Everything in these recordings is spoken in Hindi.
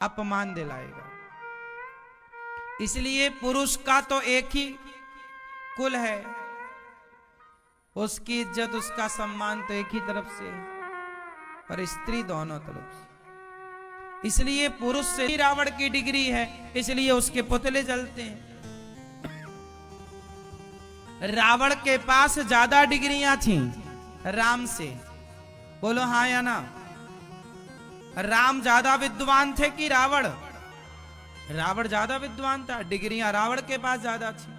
अपमान दिलाएगा। इसलिए पुरुष का तो एक ही कुल है, उसकी इज्जत उसका सम्मान तो एक ही तरफ से है, पर स्त्री दोनों तरफ से। इसलिए पुरुष से ही रावण की डिग्री है, इसलिए उसके पुतले जलते हैं। रावण के पास ज्यादा डिग्रियां थी राम से, बोलो हाँ या ना? राम ज्यादा विद्वान थे कि रावण? रावण ज्यादा विद्वान था, डिग्रियां रावण के पास ज्यादा थी।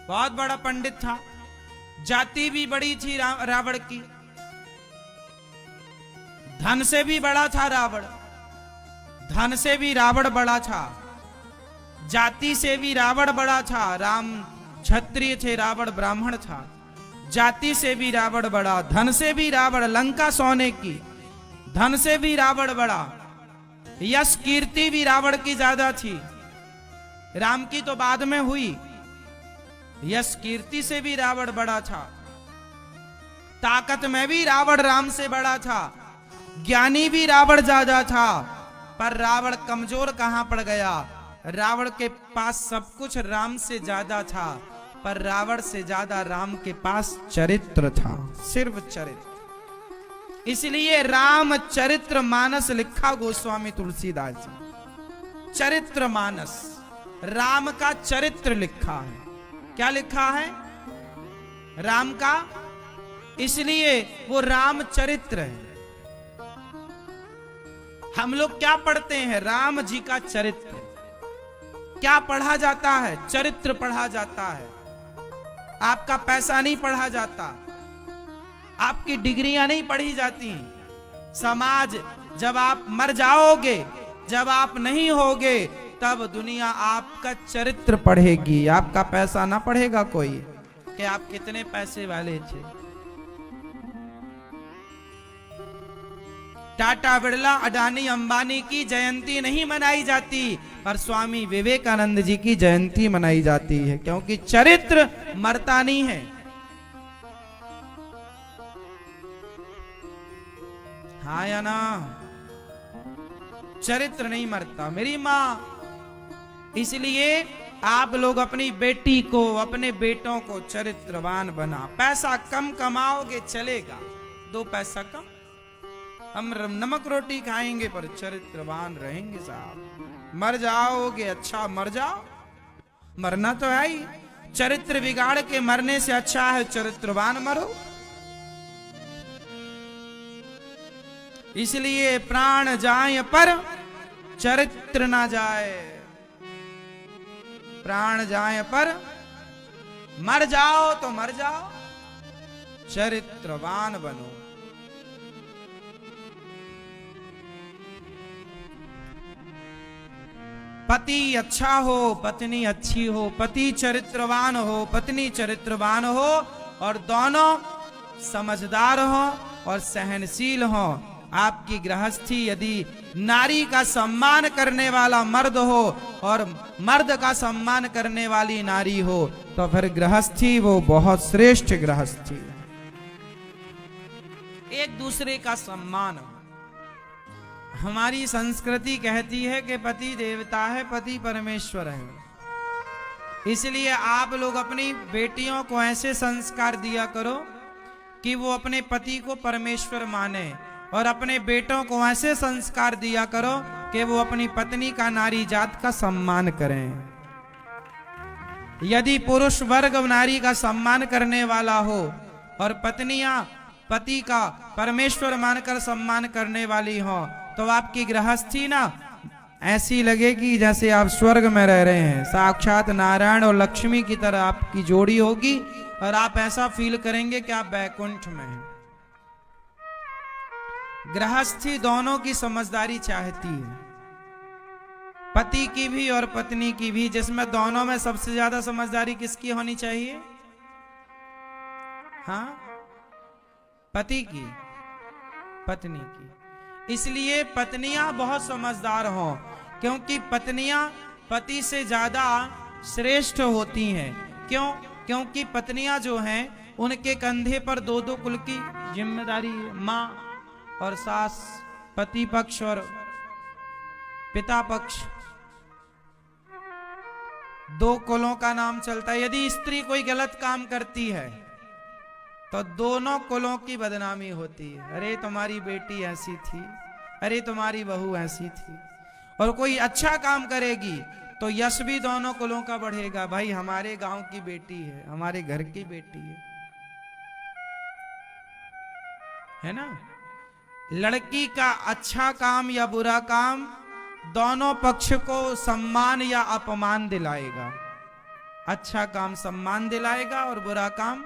बहुत बड़ा पंडित था, जाति भी बड़ी थी रावण की, धन से भी बड़ा था रावण, धन से भी रावण बड़ा था, जाति से भी रावण बड़ा था। राम क्षत्रिय थे, रावण ब्राह्मण था। जाति से भी रावण बड़ा, धन से भी रावण, लंका सोने की, धन से भी रावण बड़ा, यश कीर्ति भी रावण की ज्यादा थी। राम की तो बाद में हुई, यश कीर्ति से भी रावण बड़ा था। ताकत में भी रावण राम से बड़ा था, ज्ञानी भी रावण ज्यादा था। पर रावण कमजोर कहां पड़ गया? रावण के पास सब कुछ राम से ज्यादा था, पर रावण से ज्यादा राम के पास चरित्र था, सिर्फ चरित्र। इसलिए राम चरित्र मानस लिखा गोस्वामी तुलसीदास जी। चरित्र मानस, राम का चरित्र लिखा है। क्या लिखा है? राम का, इसलिए वो राम चरित्र है। हम लोग क्या पढ़ते हैं? राम जी का चरित्र। क्या पढ़ा जाता है? चरित्र पढ़ा जाता है। आपका पैसा नहीं पढ़ा जाता, आपकी डिग्रियां नहीं पढ़ी जाती। समाज, जब आप मर जाओगे, जब आप नहीं होगे, तब दुनिया आपका चरित्र पढ़ेगी, आपका पैसा ना पढ़ेगा कोई कि आप कितने पैसे वाले थे। टाटा, बिरला, अडानी, अंबानी की जयंती नहीं मनाई जाती, पर स्वामी विवेकानंद जी की जयंती मनाई जाती है, क्योंकि चरित्र मरता नहीं है। हाँ या ना? चरित्र नहीं मरता मेरी मां। इसलिए आप लोग अपनी बेटी को, अपने बेटों को चरित्रवान बना। पैसा कम कमाओगे चलेगा, 2 पैसा कम, हम नमक रोटी खाएंगे पर चरित्रवान रहेंगे साहब। मर जाओगे, अच्छा मर जाओ, मरना तो है ही। चरित्र बिगाड़ के मरने से अच्छा है चरित्रवान मरो। इसलिए प्राण जाए पर चरित्र ना जाए, प्राण जाए पर मर जाओ तो मर जाओ, चरित्रवान बनो। पति अच्छा हो, पत्नी अच्छी हो, पति चरित्रवान हो, पत्नी चरित्रवान हो, और दोनों समझदार हो और सहनशील हो। आपकी गृहस्थी यदि नारी का सम्मान करने वाला मर्द हो और मर्द का सम्मान करने वाली नारी हो, तो फिर गृहस्थी वो बहुत श्रेष्ठ गृहस्थी है। एक दूसरे का सम्मान। हमारी संस्कृति कहती है कि पति देवता है, पति परमेश्वर है। इसलिए आप लोग अपनी बेटियों को ऐसे संस्कार दिया करो कि वो अपने पति को परमेश्वर माने, और अपने बेटों को ऐसे संस्कार दिया करो कि वो अपनी पत्नी का, नारी जात का सम्मान करें। यदि पुरुष वर्ग नारी का सम्मान करने वाला हो और पत्नियां पति का परमेश्वर मानकर सम्मान करने वाली हो, तो आपकी गृहस्थी ना ऐसी लगेगी जैसे आप स्वर्ग में रह रहे हैं। साक्षात नारायण और लक्ष्मी की तरह आपकी जोड़ी होगी, और आप ऐसा फील करेंगे कि आप वैकुंठ में हैं। गृहस्थी दोनों की समझदारी चाहती है, पति की भी और पत्नी की भी, जिसमें दोनों में सबसे ज्यादा समझदारी किसकी होनी चाहिए? हाँ, पति की, पत्नी की। इसलिए पत्नियां बहुत समझदार हों, क्योंकि पत्नियां पति से ज्यादा श्रेष्ठ होती हैं। क्यों? क्योंकि पत्नियां जो हैं उनके कंधे पर 2-2 कुल की जिम्मेदारी, माँ और सास, पति पक्ष और पिता पक्ष, दो कुलों का नाम चलता है। यदि स्त्री कोई गलत काम करती है तो दोनों कुलों की बदनामी होती है। अरे तुम्हारी बेटी ऐसी थी, अरे तुम्हारी बहू ऐसी थी। और कोई अच्छा काम करेगी तो यश भी दोनों कुलों का बढ़ेगा। भाई हमारे गांव की बेटी है, हमारे घर की बेटी है ना। लड़की का अच्छा काम या बुरा काम दोनों पक्ष को सम्मान या अपमान दिलाएगा। अच्छा काम सम्मान दिलाएगा और बुरा काम